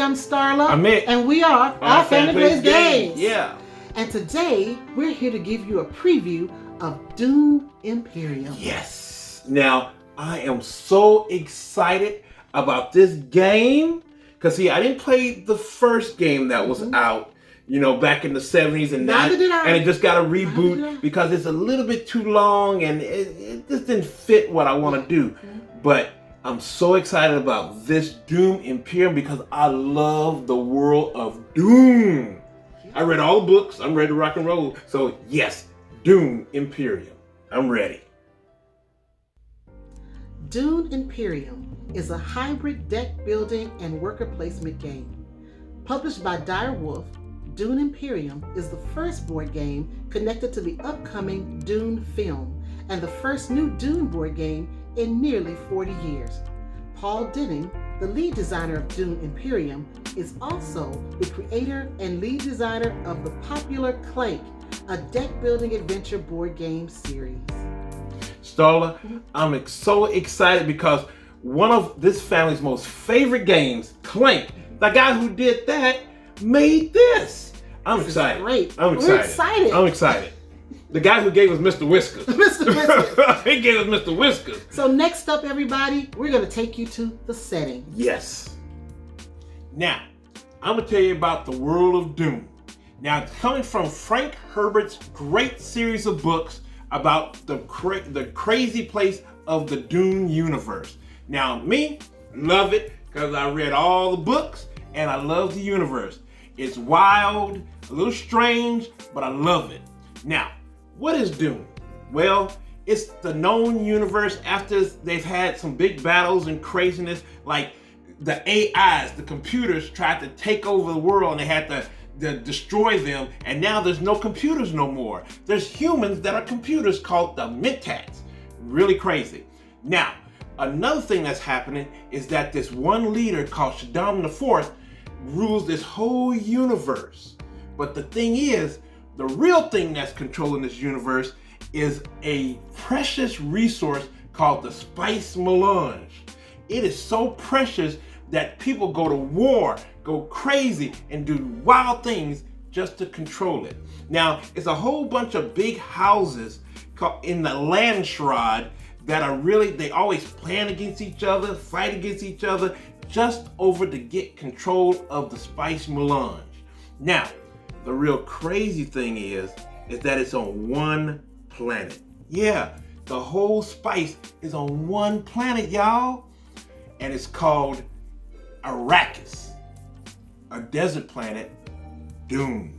I'm Starla. I'm Mick. And we are Our Family Plays Games. Yeah. And today, we're here to give you a preview of Dune Imperium. Yes. Now, I am so excited about this game. Because, see, I didn't play the first game that was out, back in the 70s. And and it just got a reboot because it's a little bit too long and it just didn't fit what I want to do. But I'm so excited about this Dune Imperium because I love the world of Dune. I read all the books. I'm ready to rock and roll. So, yes, Dune Imperium. I'm ready. Dune Imperium is a hybrid deck building and worker placement game. Published by Dire Wolf, Dune Imperium is the first board game connected to the upcoming Dune film and the first new Dune board game in nearly 40 years. Paul Dennen, the lead designer of Dune Imperium, is also the creator and lead designer of the popular Clank, a deck-building adventure board game series. Starla, I'm so excited because one of this family's most favorite games, Clank, the guy who did that, made this. I'm excited. Great. I'm excited. We're excited. I'm excited. The guy who gave us Mr. Whiskers. Mr. Whiskers. He gave us Mr. Whiskers. So next up, everybody, we're going to take you to the setting. Yes. Now, I'm going to tell you about the world of Dune. Now, it's coming from Frank Herbert's great series of books about the crazy place of the Dune universe. Now, me, love it because I read all the books and I love the universe. It's wild, a little strange, but I love it. Now, what is Dune? Well, it's the known universe after they've had some big battles and craziness, like the AIs, the computers tried to take over the world and they had to destroy them, and now there's no computers no more. There's humans that are computers called the Mentats. Really crazy. Now, another thing that's happening is that this one leader called Shaddam IV rules this whole universe. But the thing is, the real thing that's controlling this universe is a precious resource called the spice melange. It is so precious that people go to war, go crazy, and do wild things just to control it. Now, it's a whole bunch of big houses in the land shroud that are they always plan against each other, fight against each other, just over to get control of the spice melange. Now, the real crazy thing is that it's on one planet. Yeah, the whole spice is on one planet, y'all. And it's called Arrakis, a desert planet, Dune.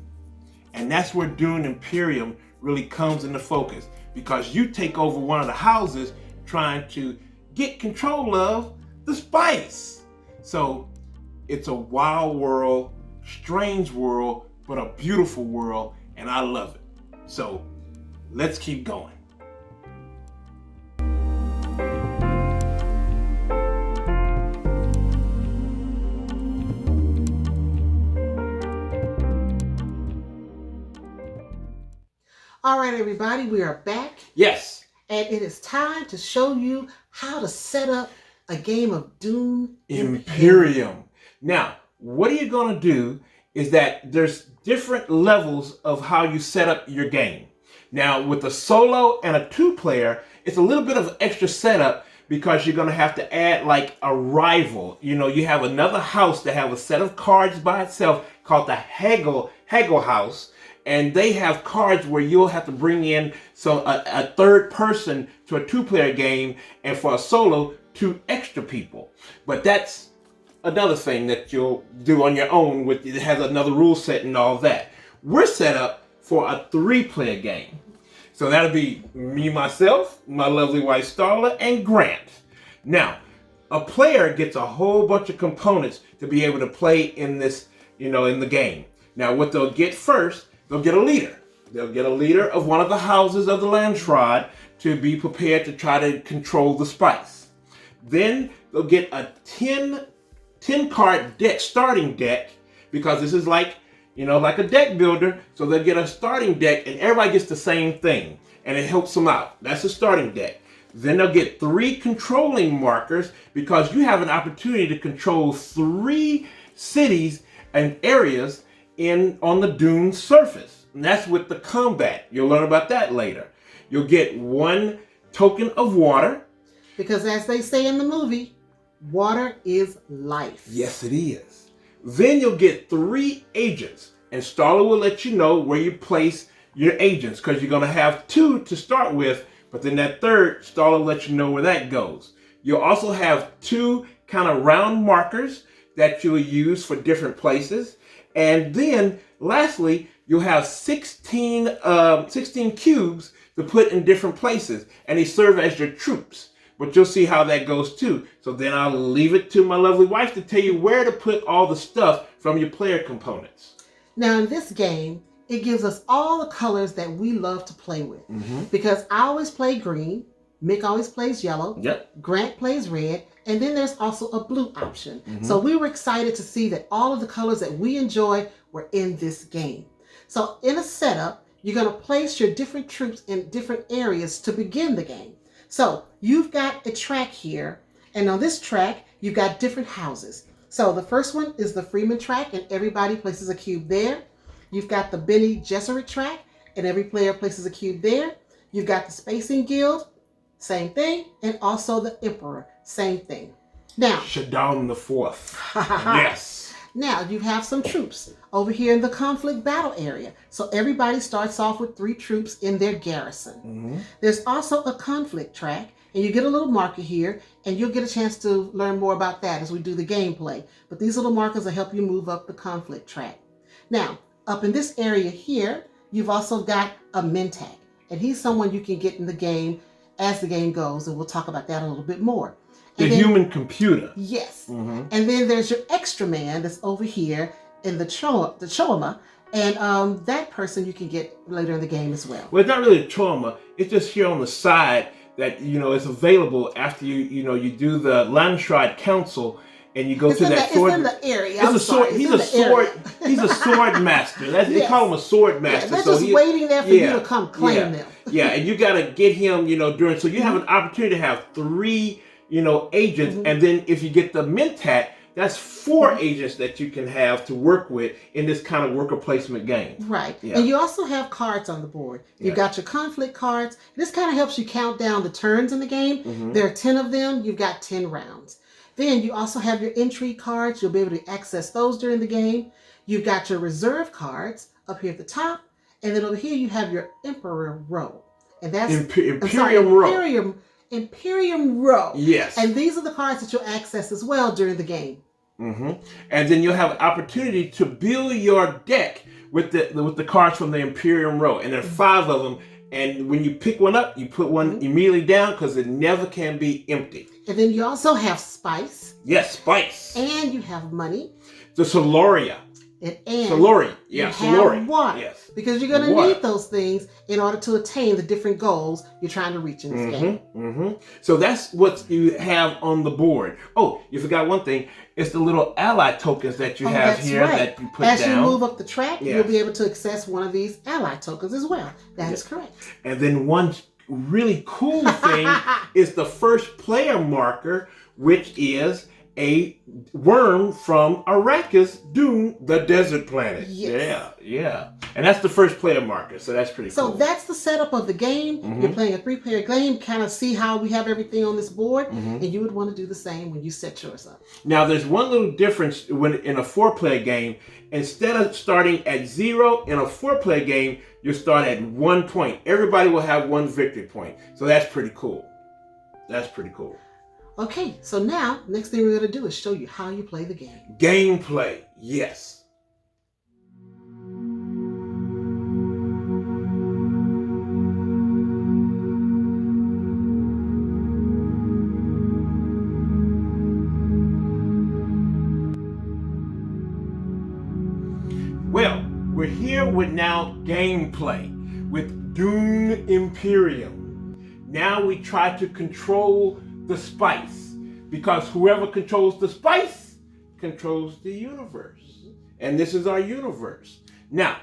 And that's where Dune Imperium really comes into focus because you take over one of the houses trying to get control of the spice. So it's a wild world, strange world, but a beautiful world, and I love it. So let's keep going. All right, everybody, we are back. Yes. And it is time to show you how to set up a game of Dune Imperium. Now, what you're going to do is that there's different levels of how you set up your game. Now, with a solo and a two-player, it's a little bit of extra setup because you're going to have to add like a rival. You have another house that have a set of cards by itself called the Haggle House. And they have cards where you'll have to bring in a third person to a two-player game, and for a solo, 2 extra people. But that's another thing that you'll do on your own. It has another rule set and all that. We're set up for a 3-player game. So that'll be me, myself, my lovely wife Starla, and Grant. Now, a player gets a whole bunch of components to be able to play in this, in the game. Now, what they'll get first, they'll get a leader. They'll get a leader of one of the houses of the land shroud to be prepared to try to control the spice. Then they'll get a 10 card deck, starting deck, because this is like a deck builder. So they'll get a starting deck and everybody gets the same thing and it helps them out. That's the starting deck. Then they'll get 3 controlling markers because you have an opportunity to control 3 cities and areas on the Dune surface. And that's with the combat. You'll learn about that later. You'll get 1 token of water. Because as they say in the movie, water is life. Yes, it is. Then you'll get 3 agents. And Starla will let you know where you place your agents, because you're going to have 2 to start with, but then that 3rd, Starla will let you know where that goes. You'll also have 2 kind of round markers that you'll use for different places. And then lastly, you'll have 16 cubes to put in different places, and they serve as your troops. But you'll see how that goes too. So then I'll leave it to my lovely wife to tell you where to put all the stuff from your player components. Now in this game, it gives us all the colors that we love to play with. Because I always play green, Mick always plays yellow, Grant plays red, and then there's also a blue option. So we were excited to see that all of the colors that we enjoy were in this game. So in a setup, you're going to place your different troops in different areas to begin the game. So you've got a track here, and on this track, you've got different houses. So the first one is the Freeman track, and everybody places a cube there. You've got the Bene Gesserit track, and every player places a cube there. You've got the Spacing Guild, same thing, and also the Emperor, same thing. Now, Shaddam the Fourth. Yes. Now you have some troops over here in the conflict battle area. So everybody starts off with 3 troops in their garrison. There's also a conflict track, and you get a little marker here, and you'll get a chance to learn more about that as we do the gameplay. But these little markers will help you move up the conflict track. Now, up in this area here, you've also got a Mentak, and he's someone you can get in the game as the game goes, and we'll talk about that a little bit more. The human computer. Yes. And then there's your extra man that's over here in the Choama, and that person you can get later in the game as well. Well, it's not really a Choama. It's just here on the side that, it's available after you do the Landshard Council, and you go to that sword. It's in the area. He's a sword master. They call him a sword master. They're just waiting there for you to come claim them. And you got to get him, so you have an opportunity to have 3, agents, and then if you get the Mentat, that's 4 agents that you can have to work with in this kind of worker placement game. Right. Yeah. And you also have cards on the board. You've got your conflict cards. This kind of helps you count down the turns in the game. There are 10 of them. You've got 10 rounds. Then you also have your intrigue cards. You'll be able to access those during the game. You've got your reserve cards up here at the top. And then over here you have your Emperor row. And that's Imperium row. Yes. And these are the cards that you'll access as well during the game. And then you'll have an opportunity to build your deck with the cards from the Imperium row. And there are 5 of them. And when you pick one up, you put one immediately down because it never can be empty. And then you also have spice. Yes, spice. And you have money. The Soloria. And Solori. Yeah, Solori. Water. Yes. Because you're going to need those things in order to attain the different goals you're trying to reach in this game. So that's what you have on the board. Oh, you forgot one thing. It's the little ally tokens that you have here that you put down. As you move up the track, you'll be able to access one of these ally tokens as well. That is correct. And then one really cool thing is the first player marker, which is a worm from Arrakis, Dune, the desert planet. Yes. Yeah. And that's the first player marker, so that's pretty cool. So that's the setup of the game. You're playing a 3-player game, kind of see how we have everything on this board, and you would want to do the same when you set yours up. Now, there's one little difference when in a 4-player game. Instead of starting at 0 in a 4-player game, you start at 1 point. Everybody will have 1 victory point. So that's pretty cool. Okay, so now, next thing we're going to do is show you how you play the game. Gameplay, yes. Well, we're here with now gameplay with Dune Imperium. Now we try to control the spice, because whoever controls the spice controls the universe. And this is our universe. Now,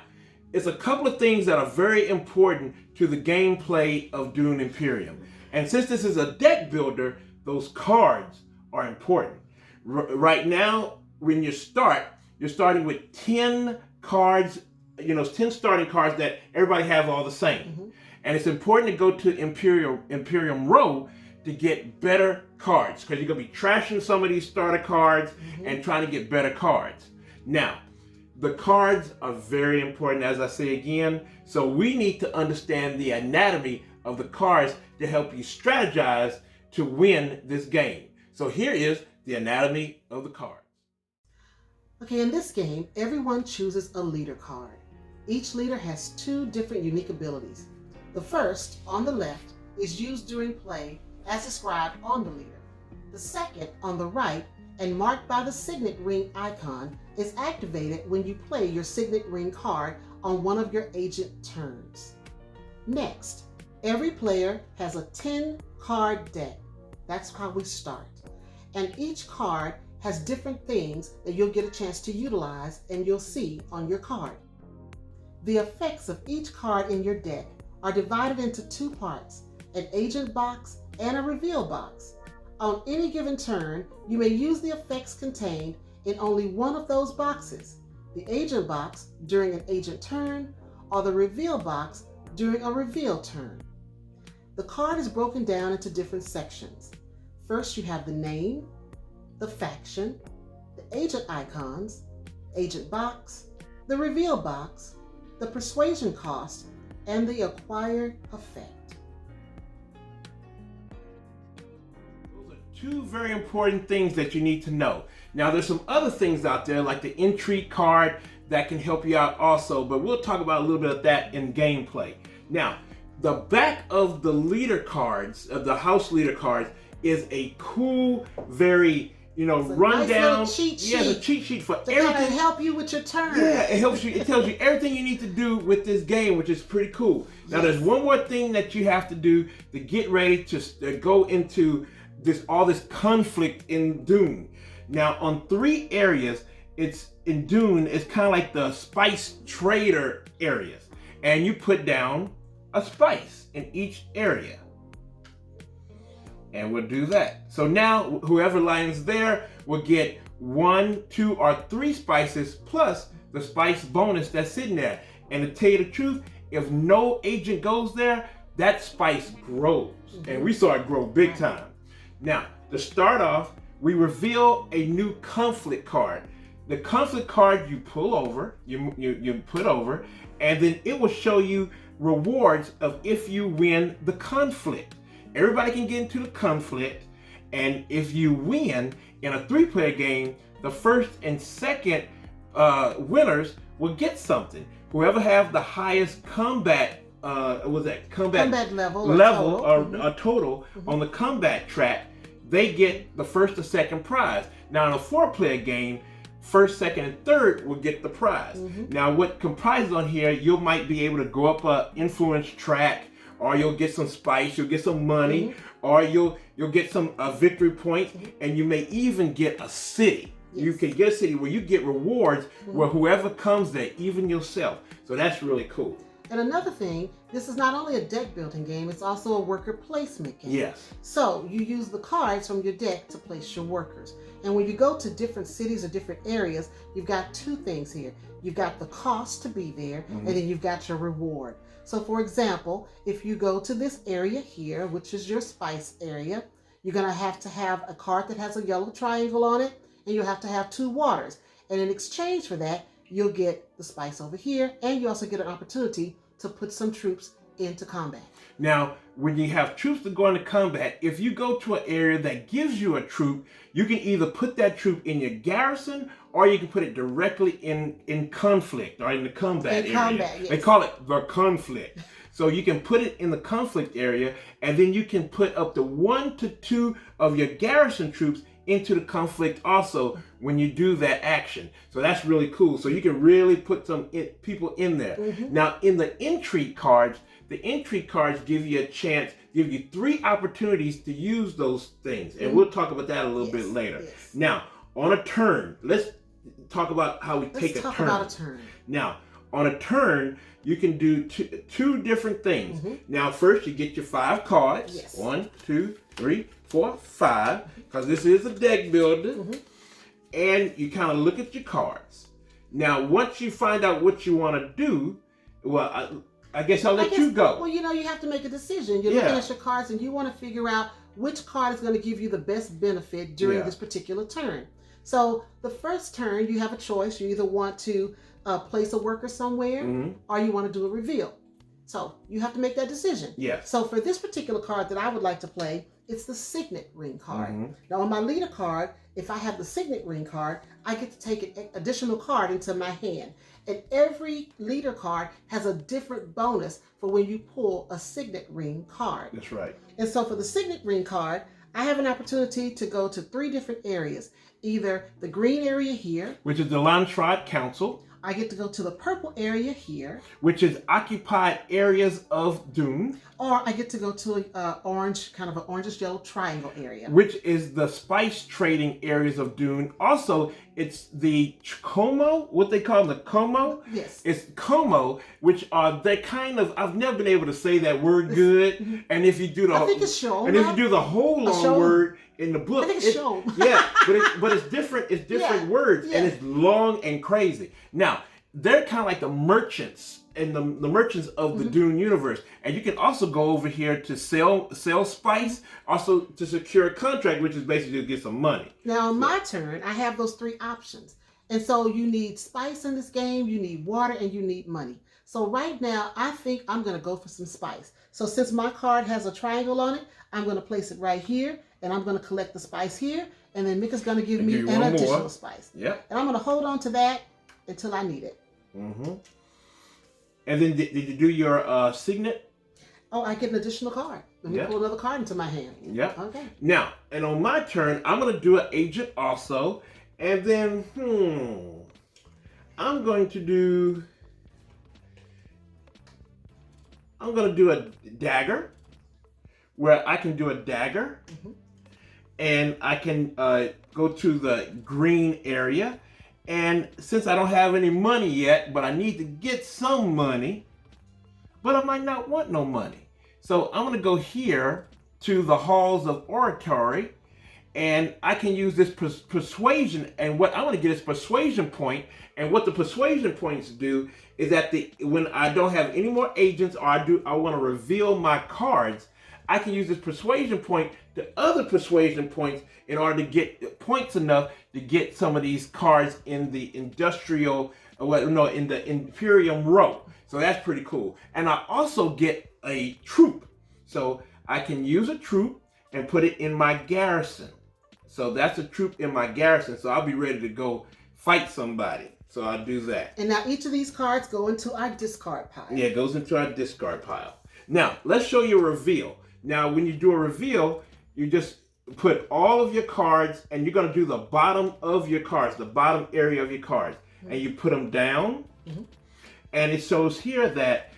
it's a couple of things that are very important to the gameplay of Dune Imperium. And since this is a deck builder, those cards are important. Right now, when you start, you're starting with 10 cards, 10 starting cards that everybody has all the same. Mm-hmm. And it's important to go to Imperium Row to get better cards, because you're going to be trashing some of these starter cards and trying to get better cards. Now, the cards are very important, as I say again, so we need to understand the anatomy of the cards to help you strategize to win this game. So here is the anatomy of the cards. Okay, in this game, everyone chooses a leader card. Each leader has 2 different unique abilities. The first, on the left, is used during play as described on the leader. The second, on the right, and marked by the signet ring icon, is activated when you play your signet ring card on one of your agent turns. Next, every player has a 10-card deck. That's how we start. And each card has different things that you'll get a chance to utilize and you'll see on your card. The effects of each card in your deck are divided into 2 parts, an agent box and a reveal box. On any given turn, you may use the effects contained in only one of those boxes, the agent box during an agent turn or the reveal box during a reveal turn. The card is broken down into different sections. First, you have the name, the faction, the agent icons, agent box, the reveal box, the persuasion cost, and the acquired effect. Those are 2 very important things that you need to know. Now, there's some other things out there like the intrigue card that can help you out also, but we'll talk about a little bit of that in gameplay. Now, the back of the leader cards, of the house leader cards, is a cool, very rundown. Nice cheat sheet. Yeah, the cheat sheet for to everything. kind of help you with your turn. Yeah, it helps you. It tells you everything you need to do with this game, which is pretty cool. Now, there's one more thing that you have to do to get ready to go into all this conflict in Dune. Now, on 3 areas, it's in Dune. It's kind of like the spice trader areas, and you put down a spice in each area. And we'll do that. So now whoever lands there will get 1, 2, or 3 spices plus the spice bonus that's sitting there. And to tell you the truth, if no agent goes there, that spice grows. And we saw it grow big time. Now, to start off, we reveal a new conflict card. The conflict card you pull over, you put over, and then it will show you rewards of if you win the conflict. Everybody can get into the conflict, and if you win in a 3-player game, the first and second winners will get something. Whoever have the highest combat level or total on the combat track, they get the first or second prize. Now in a 4-player game, first, second, and third will get the prize. Now what comprises on here, you might be able to go up a influence track, or you'll get some spice, you'll get some money, or you'll get some victory points, and you may even get a city. Yes. You can get a city where you get rewards where whoever comes there, even yourself. So that's really cool. And another thing, this is not only a deck building game, it's also a worker placement game. Yes. So you use the cards from your deck to place your workers. And when you go to different cities or different areas, you've got 2 things here. You've got the cost to be there, and then you've got your reward. So for example, if you go to this area here, which is your spice area, you're going to have a card that has a yellow triangle on it, and you'll have to have 2 waters. And in exchange for that, you'll get the spice over here, and you also get an opportunity to put some troops into combat. Now, when you have troops to go into combat, if you go to an area that gives you a troop, you can either put that troop in your garrison, or you can put it directly in conflict or in the combat area. Combat, yes. They call it the conflict. So you can put it in the conflict area, and then you can put up to 1 to 2 of your garrison troops into the conflict also when you do that action. So that's really cool. So you can really put some people in there. Now, in the intrigue cards give you a chance, give you 3 opportunities to use those things. And we'll talk about that a little bit later. Yes. Now, on a turn, let's talk about how we take a turn. Let's talk about a turn. Now, on a turn, you can do 2 different things. Now, first, you get your 5 cards. Yes. 1, 2, 3, 4, 5, because this is a deck builder. and you kind of look at your cards. Now, once you find out what you want to do, well, I guess I'll let you go. Well, you have to make a decision. You're looking at your cards and you want to figure out which card is going to give you the best benefit during this particular turn. So the first turn, you have a choice. You either want to place a worker somewhere or you want to do a reveal. So you have to make that decision. Yes. So for this particular card that I would like to play, it's the Signet Ring card. Now on my leader card, if I have the Signet Ring card, I get to take an additional card into my hand. And every leader card has a different bonus for when you pull a Signet Ring card. That's right. And so for the Signet Ring card, I have an opportunity to go to 3 different areas. Either the green area here, which is the Landsraad Council. I get to go to the purple area here, which is occupied areas of Dune. Or I get to go to an orange, kind of an orangish yellow triangle area, which is the spice trading areas of Dune. Also, it's the Como, what they call the Como. Yes. It's Como, which are they kind of. I've never been able to say that word good. And if you do the, I think it's shown. And if you do the whole long word in the book, I think it's shown. Yeah, but it's different. It's different words, and it's long and crazy. Now they're kind of like the merchants and the merchants of the Dune universe. And you can also go over here to sell spice, also to secure a contract, which is basically to get some money. Now on my turn, I have those 3 options. And so you need spice in this game, you need water, and you need money. So right now, I think I'm going to go for some spice. So since my card has a triangle on it, I'm going to place it right here, and I'm going to collect the spice here, and then Mika's going to give me an additional spice. Yep. And I'm going to hold on to that until I need it. And then did you do your signet? Oh, I get an additional card. Let me pull another card into my hand. Yeah. Okay. Now, and on my turn, I'm going to do an agent also. And then, I'm going to do a dagger, where I can do a dagger. And I can go to the green area. And since I don't have any money yet, but I need to get some money, but I might not want no money. So I'm going to go here to the halls of oratory, and I can use this persuasion. And what I want to get is persuasion point. And what the persuasion points do is that when I don't have any more agents, or I want to reveal my cards, I can use this persuasion point to other persuasion points in order to get points enough to get some of these cards in the in the Imperium row. So that's pretty cool. And I also get a troop. So I can use a troop and put it in my garrison. So that's a troop in my garrison. So I'll be ready to go fight somebody. So I'll do that. And now each of these cards go into our discard pile. Yeah, it goes into our discard pile. Now, let's show you a reveal. Now, when you do a reveal, you just put all of your cards, and you're going to do the bottom of your cards, the bottom area of your cards, and you put them down. And it shows here that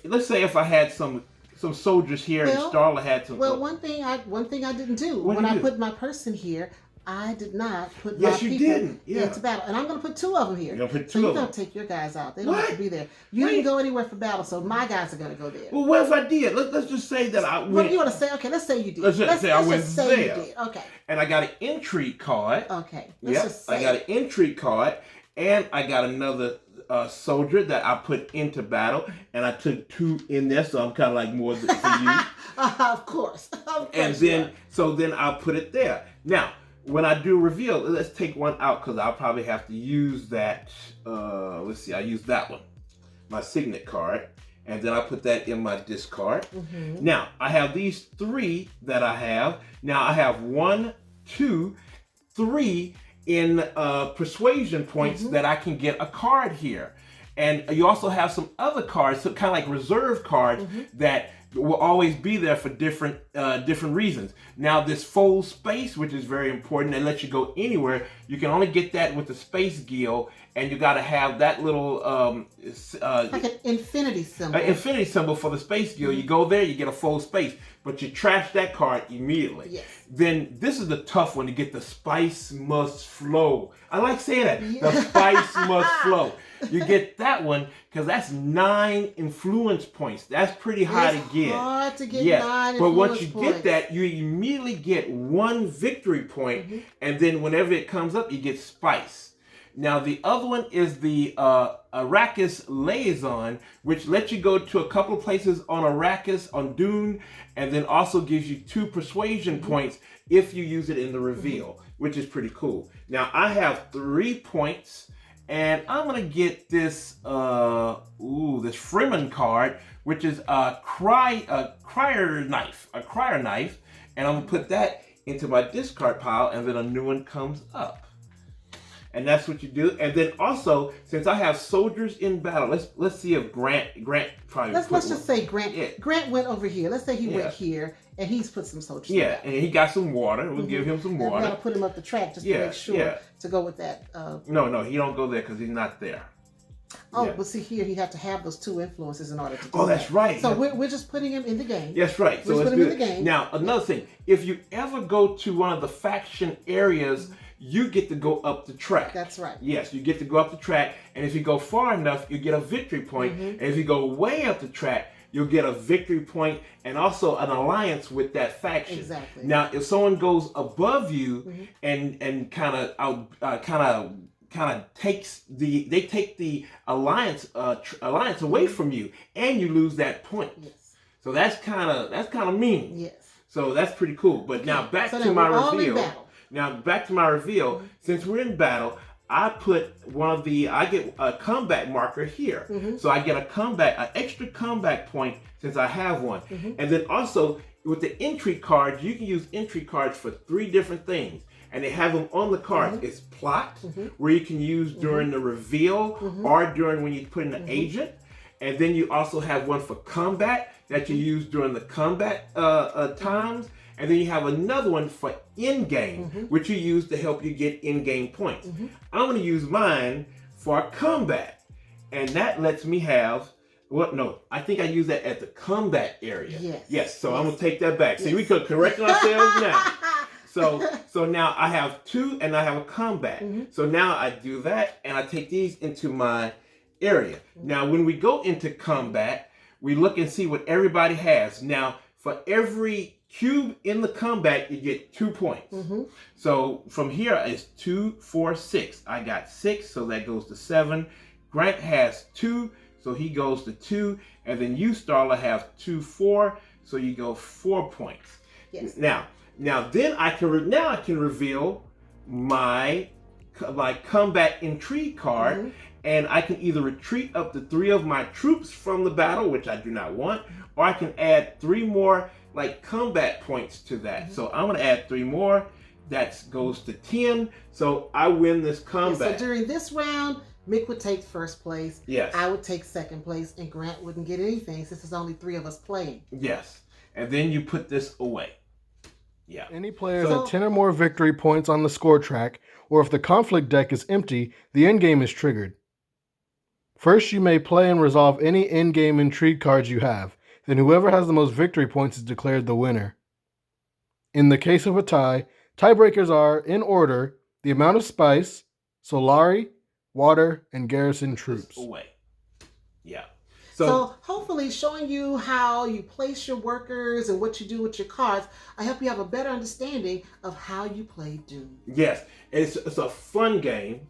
let's say if I had some soldiers here, and Starla had some. Well, one thing I didn't do when I put my person here, I did not put my people into battle. And I'm going to put 2 of them here. You're going to put 2 so of you're them. going to take your guys out. They don't have to be there. You didn't go anywhere for battle, so my guys are going to go there. Well, what if I did? Let's just say that I went. What do you want to say? Okay, let's say you did. Let's just say I went there. You did. Okay. And I got an intrigue card. Okay. Let's just say. I got an intrigue card, and I got another soldier that I put into battle, and I took 2 in there, so I'm kind of like more than for you. Of course. And then I'll put it there. Now, when I do reveal, let's take one out because I'll probably have to use that. Let's see, I use that one, my signet card, and then I put that in my discard. Now, I have these 3 that I have. Now, I have 1, 2, 3 in persuasion points that I can get a card here. And you also have some other cards, so kind of like reserve cards that will always be there for different reasons. Now this fold space, which is very important, and lets you go anywhere. You can only get that with the space guild, and you got to have that little like an infinity symbol. An infinity symbol for the space guild. You go there, you get a fold space, but you trash that card immediately. Yes. Then this is the tough one to get. The spice must flow. I like saying that. The spice must flow. You get that one because that's 9 influence points. That's pretty high to get. It's hard to get yes. 9 But influence once you points. get that, you immediately get 1 victory point, and then whenever it comes up, you get spice. Now, the other one is the Arrakis Liaison, which lets you go to a couple of places on Arrakis, on Dune, and then also gives you 2 persuasion points if you use it in the reveal, which is pretty cool. Now, I have 3 points, and I'm going to get this, this Fremen card, which is a crier knife, and I'm going to put that into my discard pile, and then a new one comes up. And that's what you do. And then also, since I have soldiers in battle, let's see if Grant probably. Let's just say Grant. Grant went over here. Let's say he went here, and he's put some soldiers. Yeah, and he got some water. We'll give him some water. We gotta put him up the track just to make sure to go with that. No, he don't go there because he's not there. Oh, but see here, he had to have those 2 influences in order to do that. That's right. So we're just putting him in the game. That's right. So let's put him in the game. Now, another thing, if you ever go to one of the faction areas, you get to go up the track. That's right. Yes, you get to go up the track, and if you go far enough, you get a victory point. And if you go way up the track, you'll get a victory point and also an alliance with that faction. Exactly. Now, if someone goes above you and kind of takes the alliance away from you, and you lose that point. Yes. So that's kind of mean. Yes. So that's pretty cool. But now back to my reveal. Now back to my reveal. Since we're in battle, I get a combat marker here. So I get an extra combat point since I have one. And then also with the entry cards, you can use entry cards for 3 different things. And they have them on the cards. It's plot, where you can use during the reveal or during when you put in an agent. And then you also have one for combat that you use during the combat times. And then you have another one for in-game, which you use to help you get in-game points. I'm going to use mine for combat. And that lets me have, I think I use that at the combat area. Yes, so I'm going to take that back. See, we could correct ourselves now. So now I have 2 and I have a combat. So now I do that and I take these into my area. Now, when we go into combat, we look and see what everybody has. Now, for every cube in the combat, you get 2 points. So from here is 2, 4, 6. I got 6, so that goes to 7. Grant has 2, so he goes to 2. And then you, Starla, have 2, 4, so you go 4 points. Yes. Now then I can reveal my combat intrigue card, and I can either retreat up to 3 of my troops from the battle, which I do not want, or I can add 3 more combat points to that. So I'm going to add 3 more. That goes to 10. So I win this combat. So during this round, Mick would take first place. Yes. I would take second place, and Grant wouldn't get anything since there's only 3 of us playing. Yes. And then you put this away. Yeah. Any player has 10 or more victory points on the score track, or if the conflict deck is empty, the endgame is triggered. First, you may play and resolve any in-game intrigue cards you have. Then whoever has the most victory points is declared the winner. In the case of a tie, tiebreakers are, in order, the amount of spice, Solari, water, and garrison troops. Away. Yeah. So hopefully showing you how you place your workers and what you do with your cards, I hope you have a better understanding of how you play Dune. Yes, it's a fun game,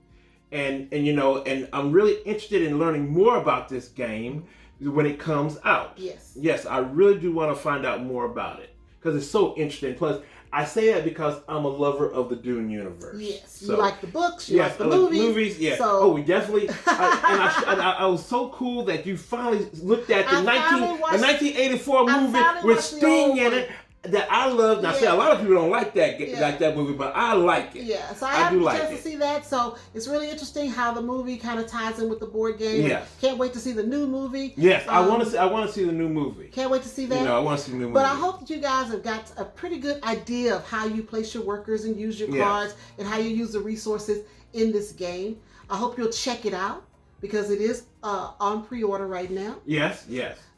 and I'm really interested in learning more about this game when it comes out. Yes, I really do want to find out more about it because it's so interesting. Plus, I say that because I'm a lover of the Dune universe. Yes, so, you like the books, you like the movies. Yeah. So, we definitely. I was so cool that you finally looked at the 1984 movie with Sting in it that I love. Now, I say a lot of people don't like that movie, but I like it. Yeah, so I have a chance to see that. So it's really interesting how the movie kind of ties in with the board game. Yes. Can't wait to see the new movie. Yes, I want to see the new movie. Can't wait to see that. I want to see the new movie. But I hope that you guys have got a pretty good idea of how you place your workers and use your cards and how you use the resources in this game. I hope you'll check it out because it is on pre-order right now. Yes.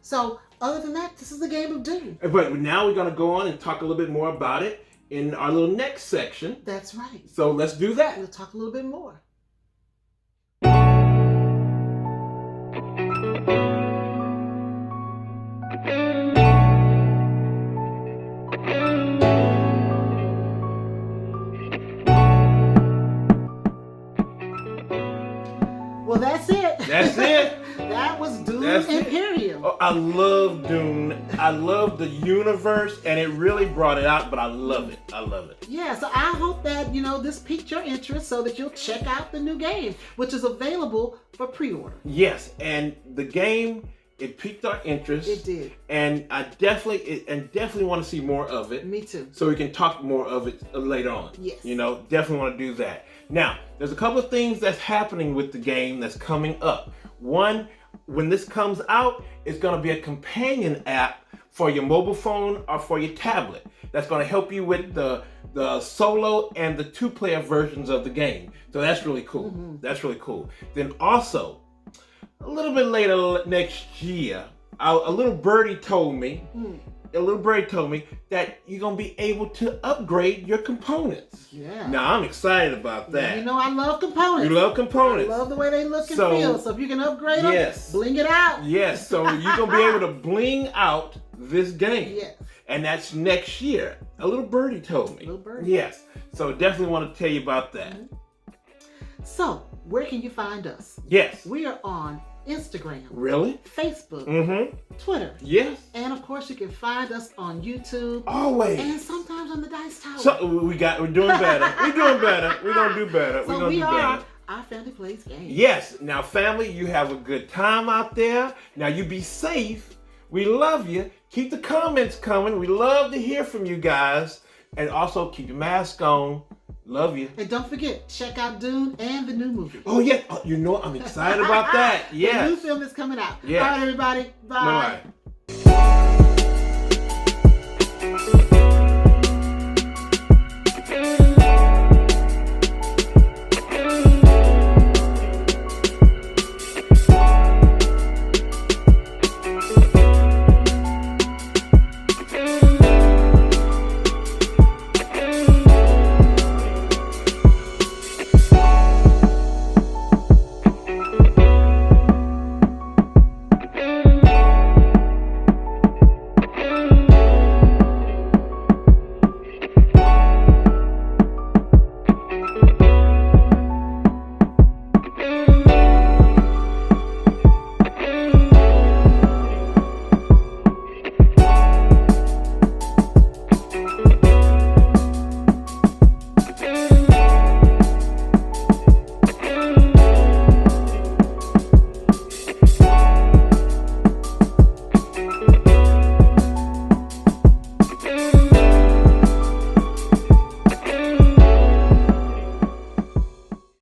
So other than that, this is the game of Dune. But now we're going to go on and talk a little bit more about it in our little next section. That's right. So let's do that. We'll talk a little bit more. That's it. Imperium. Oh, I love Dune. I love the universe, and it really brought it out, but I love it. I love it. Yeah, so I hope that, this piqued your interest so that you'll check out the new game, which is available for pre-order. Yes, and the game, it piqued our interest. It did. And I definitely want to see more of it. Me too. So we can talk more of it later on. Yes. Definitely want to do that. Now, there's a couple of things that's happening with the game that's coming up. One, when this comes out, it's going to be a companion app for your mobile phone or for your tablet. That's going to help you with the solo and the two-player versions of the game. So that's really cool. Mm-hmm. That's really cool. Then also, a little bit later next year, a little birdie told me, that you're going to be able to upgrade your components. Yeah. Now, I'm excited about that. I love components. You love components. I love the way they look and feel. So if you can upgrade them, Yes. bling it out. Yes, so you're going to be able to bling out this game. Yes. And that's next year. A little birdie told me. Little birdie. Yes. So definitely want to tell you about that. Mm-hmm. So, where can you find us? Yes. We are on Instagram, Really? Facebook, Mm-hmm. Twitter, Yes. and of course you can find us on YouTube Always. and sometimes on the Dice Tower. So we're doing better. We're doing better. We're gonna do better. So We're gonna we do are better. Our Family Plays Games. Yes. Now, family, you have a good time out there. Now, you be safe. We love you. Keep the comments coming. We love to hear from you guys. And also, keep your mask on. Love you. And don't forget, check out Dune and the new movie. Oh, yeah. Oh, I'm excited about that. The Yes. new film is coming out. Yes. All right, everybody. Bye. Bye-bye.